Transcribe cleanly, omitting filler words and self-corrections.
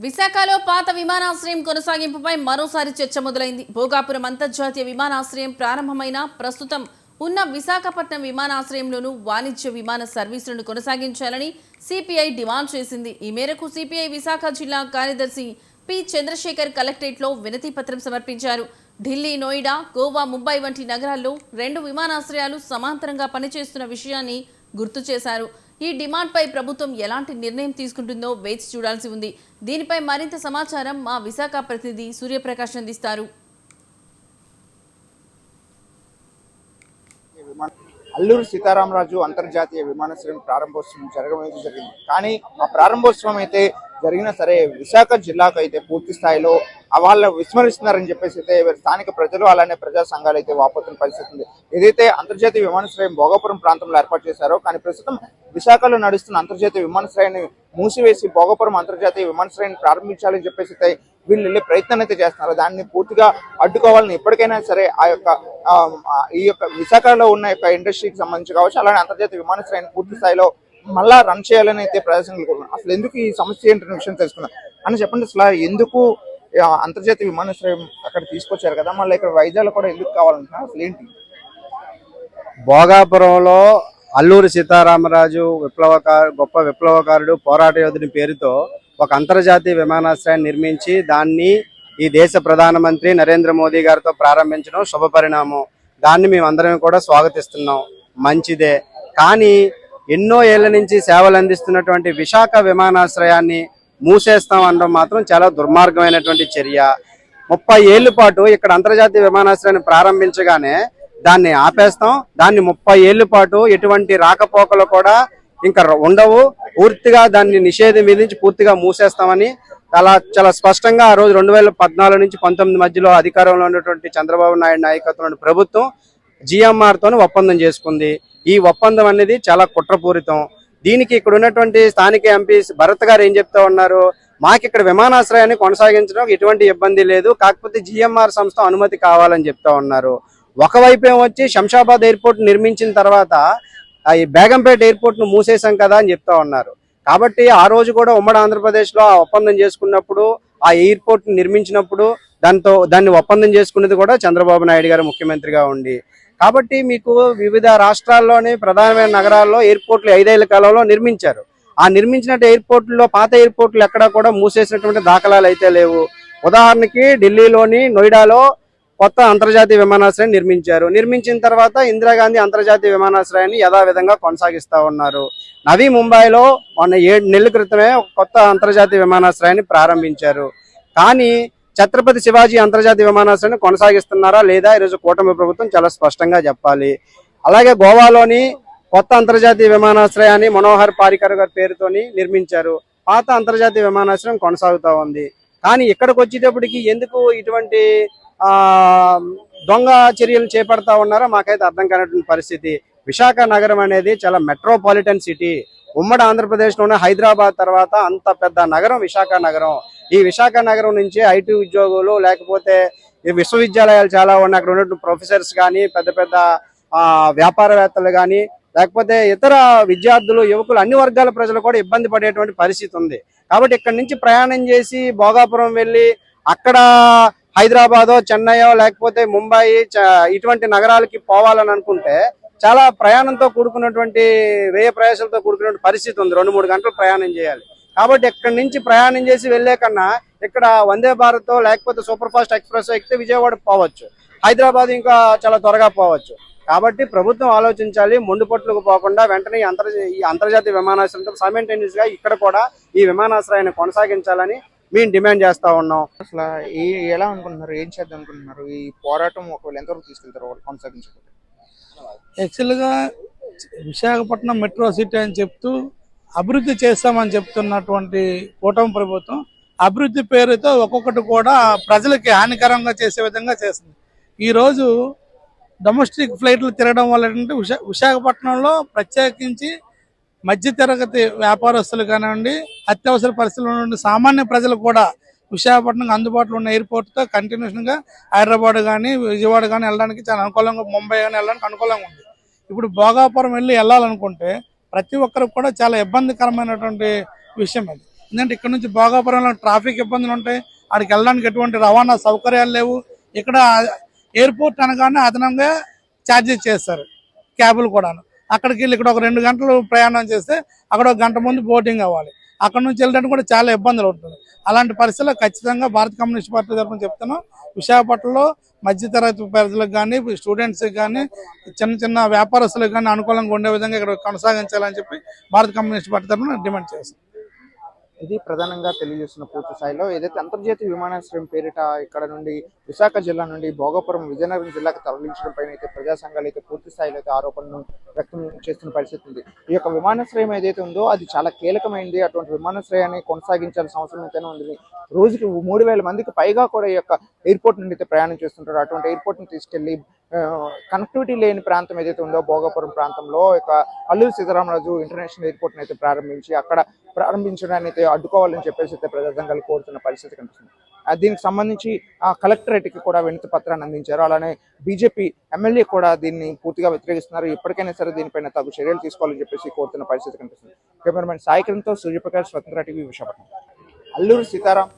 విశాఖలో పాత విమానాశ్రయం కొనసాగింపుపై మరోసారి చర్చ మొదలైంది. భోగాపురం అంతర్జాతీయ విమానాశ్రయం ప్రారంభమైన ప్రస్తుతం ఉన్న విశాఖపట్నం విమానాశ్రయంలోనూ వాణిజ్య విమాన సర్వీసులను కొనసాగించాలని సిపిఐ డిమాండ్ చేసింది. ఈ మేరకు సిపిఐ విశాఖ జిల్లా కార్యదర్శి పి చంద్రశేఖర్ కలెక్టరేట్లో వినతి పత్రం సమర్పించారు. ఢిల్లీ, నోయిడా, గోవా, ముంబై వంటి నగరాల్లో 2 విమానాశ్రయాలు సమాంతరంగా పనిచేస్తున్న విషయాన్ని గుర్తు చేశారు. ఈ డిమాండ్పై ప్రభుత్వం ఎలాంటి నిర్ణయం తీసుకుంటుందో వేచి చూడాల్సి ఉంది. దీనిపై మరింత సమాచారం మా విశాఖ ప్రతినిధి సూర్యప్రకాష్ అందిస్తారు. అల్లూరి సీతారామరాజు అంతర్జాతీయ విమానాశ్రయం ప్రారంభోత్సవం జరిగింది. కానీ ఆ ప్రారంభోత్సవం అయితే జరిగినా సరే విశాఖ జిల్లాకు అయితే పూర్తి స్థాయిలో వాళ్ళు విస్మరిస్తున్నారని చెప్పేసి అయితే స్థానిక ప్రజలు అలానే ప్రజా సంఘాలు అయితే వాపోతున్న పరిస్థితి ఉంది. ఏదైతే అంతర్జాతీయ విమానాశ్రయం భోగాపురం ప్రాంతంలో ఏర్పాటు చేశారో కానీ ప్రస్తుతం విశాఖలో నడుస్తున్న అంతర్జాతీయ విమానాశ్రయాన్ని మూసివేసి భోగాపురం అంతర్జాతీయ విమానాశ్రయాన్ని ప్రారంభించాలని చెప్పేసి అయితే వీళ్ళు వెళ్ళే ప్రయత్నం అయితే చేస్తున్నారు. దాన్ని పూర్తిగా అడ్డుకోవాలని ఎప్పటికైనా సరే ఈ యొక్క విశాఖలో ఉన్న యొక్క ఇండస్ట్రీకి సంబంధించి కావచ్చు, అలానే అంతర్జాతీయ విమానాశ్రయాన్ని పూర్తి స్థాయిలో మళ్ళా రన్ చేయాలని అయితే ప్రదర్శనలు కోరుతున్నారు. అసలు ఎందుకు ఈ సమస్య ఏంటనే విషయం తెలుసుకున్నారు అని చెప్పండి. అసలు ఎందుకు అంతర్జాతీయ విమానాశ్రయం అక్కడ తీసుకొచ్చారు కదా, మళ్ళీ ఇక్కడ వైజాగ్లో కూడా ఎందుకు కావాలంటున్నారు, అసలు ఏంటి? భోగాపురంలో అల్లూరి సీతారామరాజు గొప్ప విప్లవకారుడు, పోరాట యోధుని పేరుతో ఒక అంతర్జాతీయ విమానాశ్రయాన్ని నిర్మించి దాన్ని ఈ దేశ ప్రధానమంత్రి నరేంద్ర మోదీ గారితో ప్రారంభించడం శుభపరిణామం. దాన్ని మేమందరం కూడా స్వాగతిస్తున్నాం, మంచిదే. కానీ ఎన్నో ఏళ్ల నుంచి సేవలు అందిస్తున్నటువంటి విశాఖ విమానాశ్రయాన్ని మూసేస్తాం అనడం మాత్రం చాలా దుర్మార్గమైనటువంటి చర్య. 30 ఏళ్ల పాటు ఇక్కడ అంతర్జాతీయ విమానాశ్రయాన్ని ప్రారంభించగానే దాన్ని ఆపేస్తాం. దాన్ని 30 ఏళ్ల పాటు ఎటువంటి రాకపోకలు కూడా ఇంకా ఉండవు. పూర్తిగా దాన్ని నిషేధం విధించి పూర్తిగా మూసేస్తామని చాలా స్పష్టంగా ఆ రోజు 2014 నుంచి 19 మధ్యలో అధికారంలో ఉన్నటువంటి చంద్రబాబు నాయుడు నాయకత్వంలోని ప్రభుత్వం GMR తోని ఒప్పందం చేసుకుంది. ఈ ఒప్పందం అనేది చాలా కుట్రపూరితం. దీనికి ఇక్కడ ఉన్నటువంటి స్థానిక ఎంపీ భరత్ గారు ఏం చెప్తా ఉన్నారు, మాకు ఇక్కడ విమానాశ్రయాన్ని కొనసాగించడం ఎటువంటి ఇబ్బంది లేదు, కాకపోతే GMR సంస్థ అనుమతి కావాలని చెప్తా ఉన్నారు. ఒకవైపు ఏమొచ్చి శంషాబాద్ ఎయిర్పోర్ట్ నిర్మించిన తర్వాత ఈ బేగంపేట ఎయిర్పోర్ట్ ను మూసేశాం కదా అని చెప్తా ఉన్నారు. కాబట్టి ఆ రోజు కూడా ఉమ్మడి ఆంధ్రప్రదేశ్ లో ఆ ఒప్పందం చేసుకున్నప్పుడు, ఆ ఎయిర్పోర్ట్ నిర్మించినప్పుడు దాన్ని ఒప్పందం చేసుకున్నది కూడా చంద్రబాబు నాయుడు గారు ముఖ్యమంత్రిగా ఉండి. కాబట్టి మీకు వివిధ రాష్ట్రాల్లోని ప్రధానమైన నగరాల్లో ఎయిర్పోర్ట్లు 5 ఏళ్ల కాలంలో నిర్మించారు. ఆ నిర్మించినట్టు ఎయిర్పోర్టుల్లో పాత ఎయిర్పోర్ట్లు ఎక్కడా కూడా మూసేసినటువంటి దాఖలాలు అయితే లేవు. ఉదాహరణకి ఢిల్లీలోని నోయిడాలో కొత్త అంతర్జాతీయ విమానాశ్రయం నిర్మించారు. నిర్మించిన తర్వాత ఇందిరాగాంధీ అంతర్జాతీయ విమానాశ్రయాన్ని యథావిధంగా కొనసాగిస్తా ఉన్నారు. నవీ ముంబైలో మొన్న 7 నెలల క్రితమే కొత్త అంతర్జాతీయ విమానాశ్రయాన్ని ప్రారంభించారు. కానీ ఛత్రపతి శివాజీ అంతర్జాతీయ విమానాశ్రయాన్ని కొనసాగిస్తున్నారా లేదా ఈరోజు కూటమి ప్రభుత్వం చాలా స్పష్టంగా చెప్పాలి. అలాగే గోవాలోని కొత్త అంతర్జాతీయ విమానాశ్రయాన్ని మనోహర్ పారికర్ గారి పేరుతోని నిర్మించారు. పాత అంతర్జాతీయ విమానాశ్రయం కొనసాగుతా ఉంది. కానీ ఇక్కడికి వచ్చేటప్పటికి ఎందుకు ఇటువంటి దొంగ చర్యలు చేపడతా ఉన్నారో మాకైతే అర్థం కానటువంటి పరిస్థితి. విశాఖ నగరం అనేది చాలా మెట్రోపాలిటన్ సిటీ. ఉమ్మడి ఆంధ్రప్రదేశ్లోనే హైదరాబాద్ తర్వాత అంత పెద్ద నగరం విశాఖ నగరం. ఈ విశాఖ నగరం నుంచి ఐటీ ఉద్యోగులు లేకపోతే విశ్వవిద్యాలయాలు చాలా ఉన్నాయి. అక్కడ ఉన్నటువంటి ప్రొఫెసర్స్ కానీ, పెద్ద పెద్ద వ్యాపారవేత్తలు కానీ, లేకపోతే ఇతర విద్యార్థులు, యువకులు, అన్ని వర్గాల ప్రజలు కూడా ఇబ్బంది పడేటువంటి పరిస్థితి ఉంది. కాబట్టి ఇక్కడ నుంచి ప్రయాణం చేసి భోగాపురం వెళ్ళి అక్కడ హైదరాబాదో, చెన్నైయో, లేకపోతే ముంబై ఇటువంటి నగరాలకి పోవాలని అనుకుంటే చాలా ప్రయాణంతో కూడుకున్నటువంటి వ్యయ ప్రయాసాలతో కూడుకున్నటువంటి పరిస్థితి ఉంది. 2-3 గంటలు ప్రయాణం చేయాలి. కాబట్టి ఇక్కడి నుంచి ప్రయాణం చేసి వెళ్లే కన్నా ఇక్కడ వందే భారత్ లేకపోతే సూపర్ ఫాస్ట్ ఎక్స్ప్రెస్ ఎక్కితే విజయవాడ పోవచ్చు, హైదరాబాద్ ఇంకా చాలా త్వరగా పోవచ్చు. కాబట్టి ప్రభుత్వం ఆలోచించాలి, మొండిపట్లకు పోకుండా వెంటనే ఈ అంతర్జాతీయ విమానాశ్రయంతో సైమల్టేనియస్ గా ఇక్కడ కూడా ఈ విమానాశ్రయాన్ని కొనసాగించాలని మేము డిమాండ్ చేస్తా ఉన్నాం. అసలు ఎలా అనుకుంటున్నారు, ఏం చేద్దాం అనుకుంటున్నారు? ఈ పోరాటం ఒకవేళ ఎంతవరకు తీసుకెళ్తారు కొనసాగించకపోతే? యాక్చువల్గా విశాఖపట్నం మెట్రో సిటీ అని చెప్తూ అభివృద్ధి చేస్తామని చెప్తున్నటువంటి కూటమి ప్రభుత్వం అభివృద్ధి పేరుతో ఒక్కొక్కటి కూడా ప్రజలకి హానికరంగా చేసే విధంగా చేస్తుంది. ఈరోజు డొమెస్టిక్ ఫ్లైట్లు తిరగడం వల్ల ఏంటంటే విశాఖపట్నంలో ప్రత్యేకించి మధ్యతరగతి వ్యాపారస్తులు కానివ్వండి, అత్యవసర పరిస్థితుల్లో నుండి సామాన్య ప్రజలు కూడా విశాఖపట్నం అందుబాటులో ఉన్న ఎయిర్పోర్ట్తో కంటిన్యూషన్గా హైదరాబాద్ కానీ, విజయవాడ కానీ వెళ్ళడానికి చాలా అనుకూలంగా, ముంబై కానీ వెళ్ళడానికి అనుకూలంగా ఉంది. ఇప్పుడు భోగాపురం వెళ్ళాలనుకుంటే ప్రతి ఒక్కరికి కూడా చాలా ఇబ్బందికరమైనటువంటి విషయం అది. ఎందుకంటే ఇక్కడ నుంచి భోగాపురంలో ట్రాఫిక్ ఇబ్బందులు ఉంటాయి, అక్కడికి వెళ్ళడానికి ఎటువంటి రవాణా సౌకర్యాలు లేవు. ఇక్కడ ఎయిర్పోర్ట్ అనగానే అదనంగా ఛార్జెస్ చేస్తారు క్యాబులు కూడాను. అక్కడికి వెళ్ళి ఇక్కడ ఒక 2 గంటలు ప్రయాణం చేస్తే అక్కడ 1 గంట ముందు బోర్డింగ్ అవ్వాలి. అక్కడ నుంచి వెళ్ళడానికి కూడా చాలా ఇబ్బందులు ఉంటుంది. అలాంటి పరిస్థితుల్లో ఖచ్చితంగా భారత కమ్యూనిస్ట్ పార్టీ తరఫున చెప్తున్నాం, విశాఖపట్నంలో మధ్యతరగతి ప్రజలకు కానీ, స్టూడెంట్స్కి కానీ, చిన్న చిన్న వ్యాపారస్తులకు కానీ అనుకూలంగా ఉండే విధంగా ఇక్కడ కొనసాగించాలని చెప్పి భారత కమ్యూనిస్ట్ పార్టీ తరఫున డిమాండ్ చేస్తాం. ఇది ప్రధానంగా తెలియజేస్తున్న పూర్తి స్థాయిలో ఏదైతే అంతర్జాతీయ విమానాశ్రయం పేరిట ఇక్కడ నుండి విశాఖ జిల్లా నుండి భోగాపురం విజయనగరం జిల్లాకు తరలించడం పైన అయితే ప్రజా సంఘాలు అయితే పూర్తి స్థాయిలో అయితే ఆరోపణలు వ్యక్తం చేస్తున్న పరిస్థితి ఉంది. ఈ యొక్క విమానాశ్రయం ఏదైతే ఉందో అది చాలా కీలకమైనది. అటువంటి విమానాశ్రయాన్ని కొనసాగించాల్సిన అవసరం అయితేనే ఉంది. రోజుకి 3000 మందికి పైగా కూడా ఈ యొక్క ఎయిర్పోర్ట్ నుండి అయితే ప్రయాణం చేస్తుంటారు. అటువంటి ఎయిర్పోర్ట్ ని తీసుకెళ్లి కనెక్టివిటీ లేని ప్రాంతం ఏదైతే ఉందో భోగాపురం ప్రాంతంలో ఇక అల్లూరి సీతారామరాజు ఇంటర్నేషనల్ ఎయిర్పోర్ట్ ని అయితే ప్రారంభించి అక్కడ ప్రారంభించడాన్ని అయితే అడ్డుకోవాలని చెప్పేసి అయితే ప్రజా సంఘాలు కోరుతున్న పరిస్థితి కనిపిస్తుంది. దీనికి సంబంధించి కలెక్టరేట్ కి కూడా వినతి పత్రాన్ని అందించారు. అలానే బీజేపీ ఎమ్మెల్యే కూడా దీన్ని పూర్తిగా వ్యతిరేకిస్తున్నారు. ఇప్పటికైనా సరే దీనిపైన తగు చర్యలు తీసుకోవాలని చెప్పేసి కోరుతున్న పరిస్థితి కనిపిస్తుంది. కెమెరామెన్ సాయి కిరణ్తో సూర్యప్రకాష్, స్వతంత్ర టీవీ, విశాఖపట్నం. అల్లూరి సీతారాం